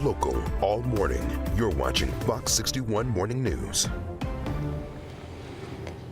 local all morning. You're watching Fox 61 Morning News.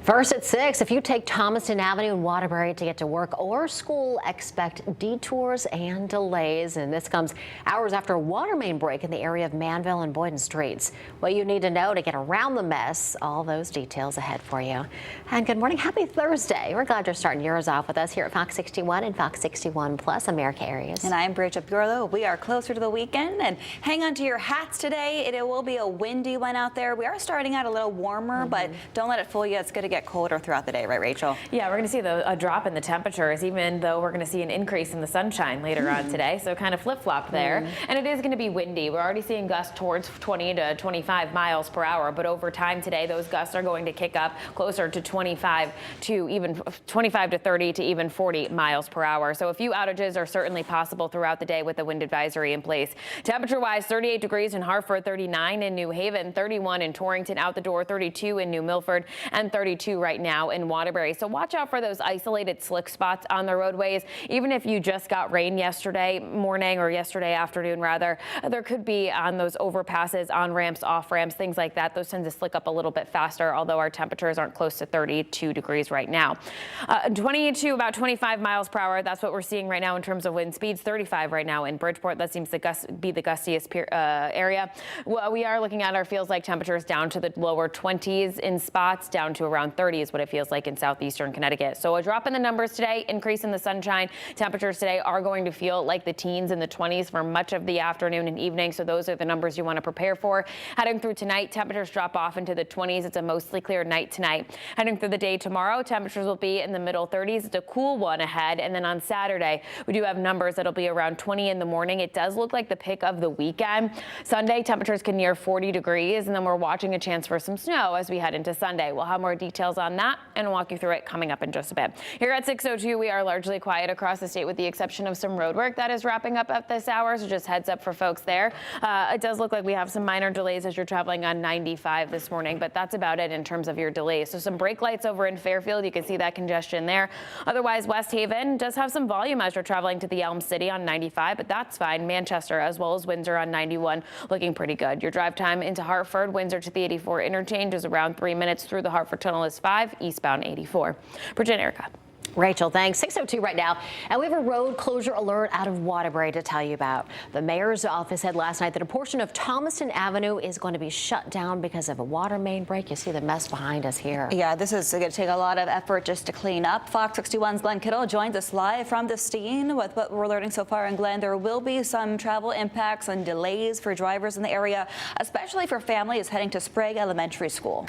First at 6, if you take Thomaston Avenue in Waterbury to get to work or school, expect detours and delays. And this comes hours after a water main break in the area of Manville and Boyden Streets. What you need to know to get around the mess, all those details ahead for you. And good morning. Happy Thursday. We're glad you're starting yours off with us here at Fox 61 and Fox 61 Plus America Areas. And I'm Bridget Burlow. We are closer to the weekend, and hang on to your hats today. It will be a windy one out there. We are starting out a little warmer, but don't let it fool you. It's going to get colder throughout the day, right, Rachel? Yeah, we're going to see a drop in the temperatures, even though we're going to see an increase in the sunshine later on today. So kind of flip-flop there. And it is going to be windy. We're already seeing gusts towards 20 to 25 miles per hour. But over time today, those gusts are going to kick up closer to 25 to 30 to even 40 miles per hour. So a few outages are certainly possible throughout the day with the wind advisory in place. Temperature-wise, 38 degrees in Hartford, 39 in New Haven, 31 in Torrington, out the door, 32 in New Milford, and 32 right now in Waterbury. So watch out for those isolated slick spots on the roadways. Even if you just got rain yesterday morning or yesterday afternoon, rather, there could be on those overpasses, on ramps, off ramps, things like that. Those tend to slick up a little bit faster, although our temperatures aren't close to 32 degrees right now. 20 to about 25 miles per hour. That's what we're seeing right now in terms of wind speeds. 35 right now in Bridgeport. That seems to be the gustiest area. Well, we are looking at our feels like temperatures down to the lower 20s in spots, down to around 30 is what it feels like in southeastern Connecticut. So a drop in the numbers today, increase in the sunshine. Temperatures today are going to feel like the teens and the 20s for much of the afternoon and evening. So those are the numbers you want to prepare for. Heading through tonight, temperatures drop off into the 20s. It's a mostly clear night tonight. Heading through the day tomorrow, temperatures will be in the middle 30s. It's a cool one ahead. And then on Saturday, we do have numbers that'll be around 20 in the morning. It does look like the pick of the weekend. Sunday, temperatures can near 40 degrees. And then we're watching a chance for some snow as we head into Sunday. We'll have more details on that and walk you through it coming up in just a bit. Here at 6:02, we are largely quiet across the state with the exception of some road work that is wrapping up at this hour. So just heads up for folks there. It does look like we have some minor delays as you're traveling on 95 this morning, but that's about it in terms of your delays. So some brake lights over in Fairfield. You can see that congestion there. Otherwise, West Haven does have some volume as you're traveling to the Elm City on 95, but that's fine. Manchester as well as Windsor on 91 looking pretty good. Your drive time into Hartford, Windsor to the 84 interchange is around 3 minutes. Through the Hartford Tunnel is 5, eastbound 84. Bridget, Erica. Rachel, thanks. 6:02 right now, and we have a road closure alert out of Waterbury to tell you about. The mayor's office said last night that a portion of Thomaston Avenue is going to be shut down because of a water main break. You see the mess behind us here. Yeah, this is going to take a lot of effort just to clean up. Fox 61's Glenn Kittle joins us live from the scene with what we're learning so far. And Glenn, there will be some travel impacts and delays for drivers in the area, especially for families heading to Sprague Elementary School.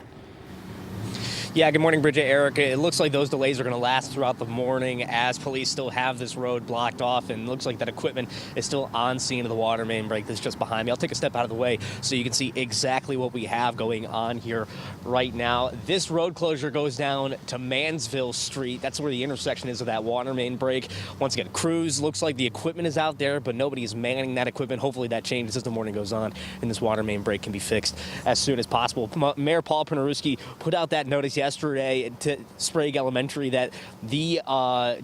Yeah, good morning, Bridget, Erica. It looks like those delays are going to last throughout the morning as police still have this road blocked off, and it looks like that equipment is still on scene of the water main break that's just behind me. I'll take a step out of the way so you can see exactly what we have going on here right now. This road closure goes down to Mansville Street. That's where the intersection is of that water main break. Once again, crews, looks like the equipment is out there, but nobody is manning that equipment. Hopefully that changes as the morning goes on and this water main break can be fixed as soon as possible. Mayor Paul Peneruski put out that notice yesterday to Sprague Elementary that the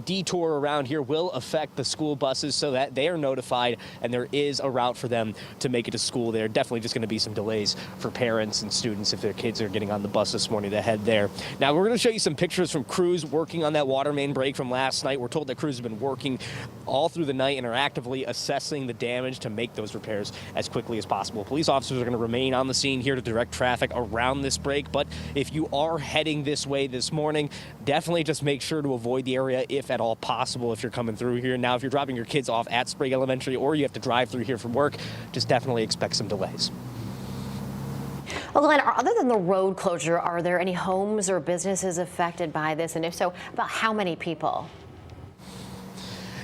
detour around here will affect the school buses so that they are notified and there is a route for them to make it to school. There are definitely just going to be some delays for parents and students if their kids are getting on the bus this morning to head there. Now, we're going to show you some pictures from crews working on that water main break from last night. We're told that crews have been working all through the night and are actively assessing the damage to make those repairs as quickly as possible. Police officers are going to remain on the scene here to direct traffic around this break, but if you are heading this way this morning, definitely just make sure to avoid the area if at all possible if you're coming through here. Now, if you're dropping your kids off at Sprague Elementary or you have to drive through here from work, just definitely expect some delays. Well, Glenn, other than the road closure, are there any homes or businesses affected by this? And if so, about how many people?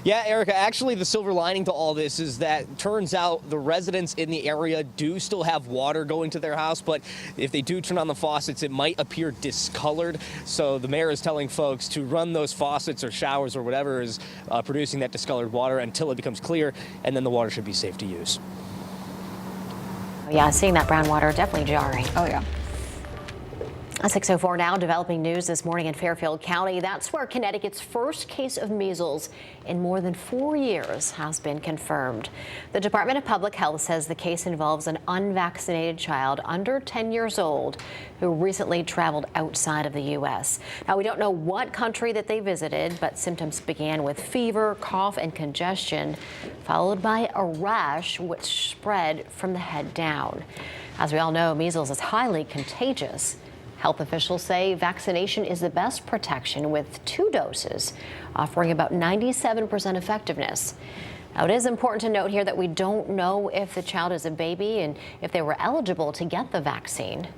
Yeah, Erica, actually the silver lining to all this is that turns out the residents in the area do still have water going to their house, but if they do turn on the faucets, it might appear discolored. So the mayor is telling folks to run those faucets or showers or whatever is producing that discolored water until it becomes clear, and then the water should be safe to use. Yeah, seeing that brown water, definitely jarring. Oh, yeah. 6:04 now, developing news this morning in Fairfield County. That's where Connecticut's first case of measles in more than 4 years has been confirmed. The Department of Public Health says the case involves an unvaccinated child under 10 years old who recently traveled outside of the U.S. Now, we don't know what country that they visited, but symptoms began with fever, cough, and congestion, followed by a rash which spread from the head down. As we all know, measles is highly contagious. Health officials say vaccination is the best protection, with 2 doses offering about 97% effectiveness. Now, it is important to note here that we don't know if the child is a baby and if they were eligible to get the vaccine.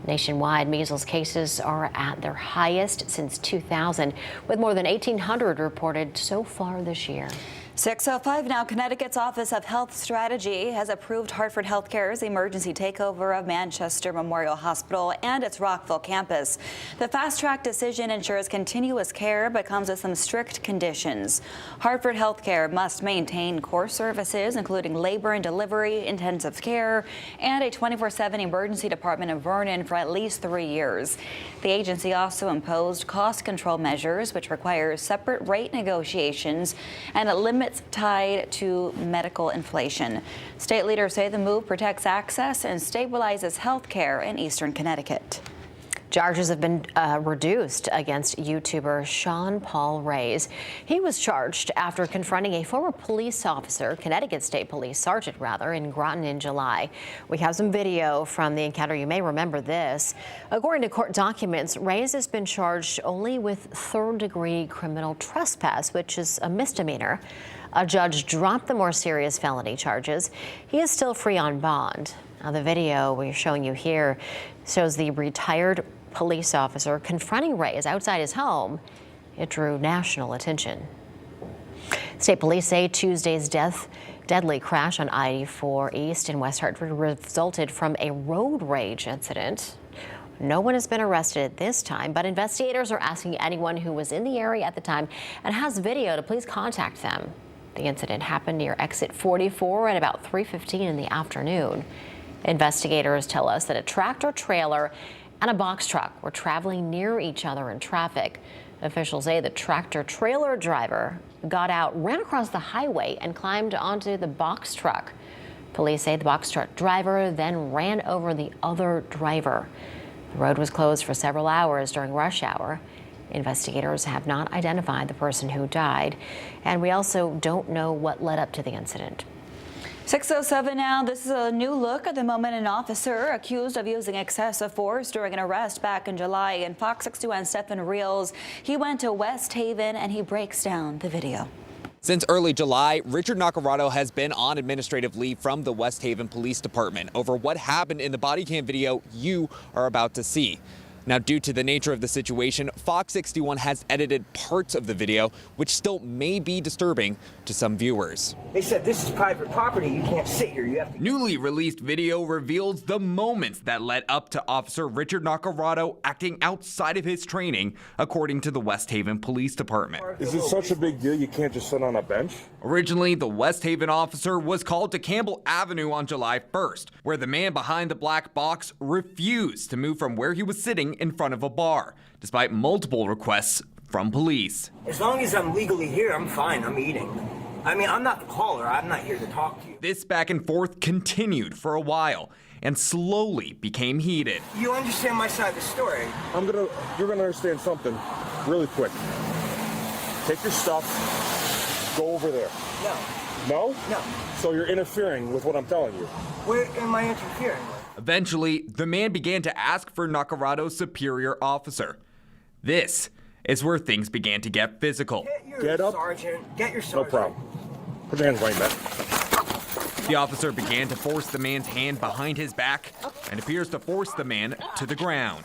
Nationwide, measles cases are at their highest since 2000, with more than 1,800 reported so far this year. 6:05 now. Connecticut's Office of Health Strategy has approved Hartford Healthcare's emergency takeover of Manchester Memorial Hospital and its Rockville campus. The fast-track decision ensures continuous care but comes with some strict conditions. Hartford Healthcare must maintain core services, including labor and delivery, intensive care, and a 24/7 emergency department in Vernon for at least 3 years. The agency also imposed cost control measures, which requires separate rate negotiations and a limit tied to medical inflation. State leaders say the move protects access and stabilizes health care in eastern Connecticut. Charges have been reduced against YouTuber Sean Paul Reyes. He was charged after confronting a former police officer, Connecticut State Police Sergeant rather, in Groton in July. We have some video from the encounter. You may remember this. According to court documents, Reyes has been charged only with third-degree criminal trespass, which is a misdemeanor. A judge dropped the more serious felony charges. He is still free on bond. Now, the video we're showing you here shows the retired police officer confronting Reyes outside his home. It drew national attention. State police say Tuesday's deadly crash on I-84 East in West Hartford resulted from a road rage incident. No one has been arrested at this time, but investigators are asking anyone who was in the area at the time and has video to please contact them. The incident happened near exit 44 at about 3:15 in the afternoon. Investigators tell us that a tractor trailer and a box truck were traveling near each other in traffic. Officials say the tractor trailer driver got out, ran across the highway, and climbed onto the box truck. Police say the box truck driver then ran over the other driver. The road was closed for several hours during rush hour. Investigators have not identified the person who died, and we also don't know what led up to the incident. 6:07 now. This is a new look at the moment an officer accused of using excessive force during an arrest back in July. And Fox 61 Stephen reels. He went to West Haven and he breaks down the video. Since early July, Richard Nacarado has been on administrative leave from the West Haven Police Department over what happened in the body cam video you are about to see. Now, due to the nature of the situation, Fox 61 has edited parts of the video, which still may be disturbing to some viewers. They said this is private property. You can't sit here. You have to. Newly released video reveals the moments that led up to Officer Richard Nacarado acting outside of his training, according to the West Haven Police Department. Is it such a big deal you can't just sit on a bench? Originally, the West Haven officer was called to Campbell Avenue on July 1st, where the man behind the black box refused to move from where he was sitting in front of a bar, despite multiple requests from police. As long as I'm legally here, I'm fine. I'm eating. I mean, I'm not the caller. I'm not here to talk to you. This back and forth continued for a while and slowly became heated. You understand my side of the story. You're gonna understand something really quick. Take your stuff, go over there. No. No? No. So you're interfering with what I'm telling you. Where am I interfering with? Eventually, the man began to ask for Nacarado's superior officer. This is where things began to get physical. Get up. Sergeant. Get your No sergeant. problem. Put your hands behind your back. The officer began to force the man's hand behind his back and appears to force the man to the ground.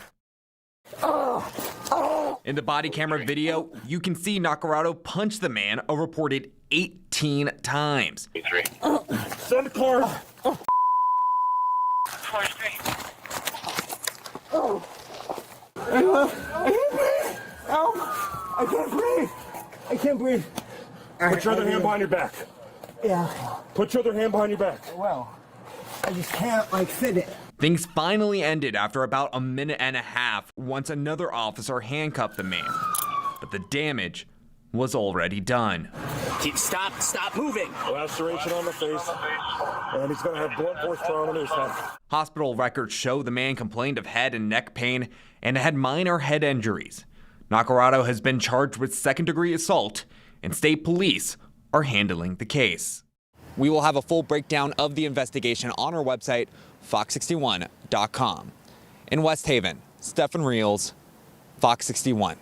In the body camera video, you can see Nacarado punch the man a reported 18 times. Send the car. I can't breathe. I can't breathe. Put your other hand behind your back. Yeah. Put your other hand behind your back. Well, I just can't, fit it. Things finally ended after about a minute and a half once another officer handcuffed the man. But the damage was already done. Stop moving. Laceration on the face, and he's going to have blunt force trauma to his head. Hospital records show the man complained of head and neck pain and had minor head injuries. Nacarado has been charged with second-degree assault, and state police are handling the case. We will have a full breakdown of the investigation on our website, fox61.com. In West Haven, Stefan Reels, Fox 61.